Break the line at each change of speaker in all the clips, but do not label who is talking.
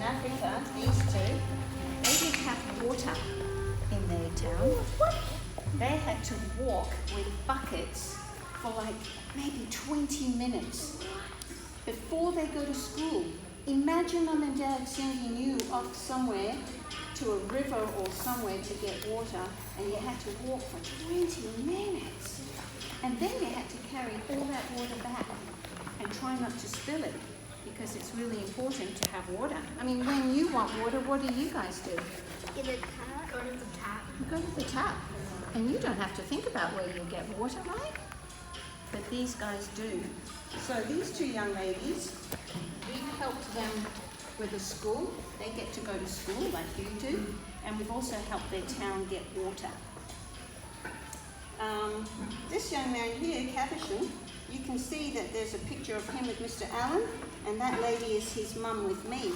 Africa, these two, they didn't have water in their town. They had to walk with buckets for like maybe 20 minutes before they go to school. Imagine mum and dad sending you off somewhere to a river or somewhere to get water, and you had to walk for 20 minutes. And then you had to carry all that water back and try not to spill it, because it's really important to have water. I mean, when you want water, what do you guys do?
In the tap. Go to the tap.
You go to the tap, and you don't have to think about where you get water, right? But these guys do. So these two young ladies, we've helped them with the school. They get to go to school like you do, and we've also helped their town get water. This young man here, Caversham, you can see that there's a picture of him with Mr. Allen, and that lady is his mum with me.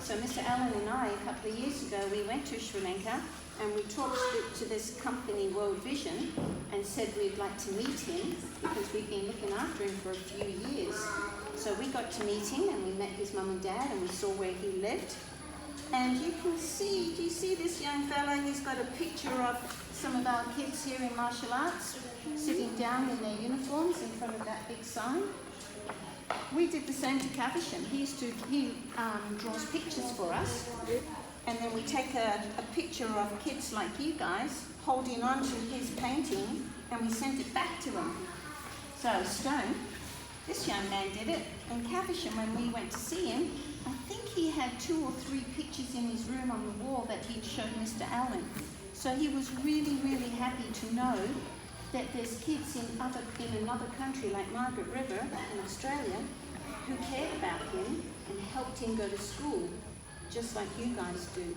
So Mr. Allen and I, a couple of years ago, we went to Sri Lanka and we talked to this company, World Vision, and said we'd like to meet him because we've been looking after him for a few years. So we got to meet him and we met his mum and dad and we saw where he lived. And you can see, do you see this young fella? He's got a picture of some of our kids here in martial arts sitting down in their uniforms in front of that big sign. We did the same to Caversham. He draws pictures for us, and then we take a picture of kids like you guys holding on to his painting, and we send it back to him. So Stone, this young man did it. In Caversham, when we went to see him, I think he had 2 or 3 pictures in his room on the wall that he'd showed Mr. Allen. So he was really, really happy to know that there's kids in another country like Margaret River in Australia who cared about him and helped him go to school, just like you guys do.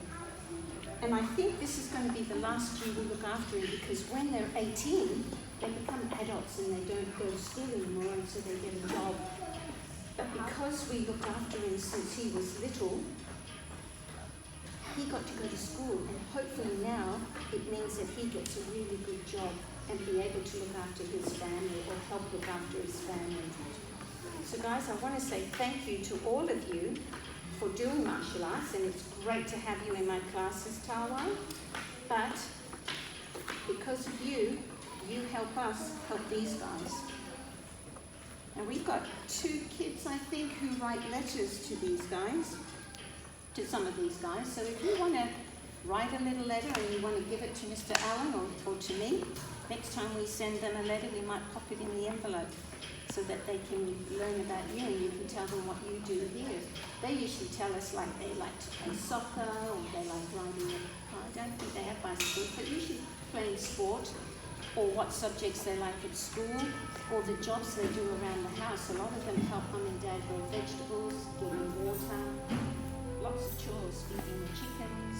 And I think this is going to be the last year we look after him, because when they're 18, they become adults and they don't go to school anymore, and so they get a job. But because we looked after him since he was little, he got to go to school, and hopefully now it means that he gets a really good job and be able to look after his family or help look after his family. So guys, I want to say thank you to all of you for doing martial arts, and it's great to have you in my classes, Tawa. But because of you, you help us help these guys. And we've got 2 kids, I think, who write letters to these guys, to some of these guys. So if you want to write a little letter and you want to give it to Mr. Allen or to me, next time we send them a letter, we might pop it in the envelope so that they can learn about you and you can tell them what you do here. They usually tell us like they like to play soccer or they like riding I don't think they have bicycles, but usually playing sport, or what subjects they like at school, or the jobs they do around the house. A lot of them help mum and dad grow vegetables, getting water, lots of chores, feeding the chickens.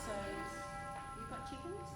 So, you've got chickens?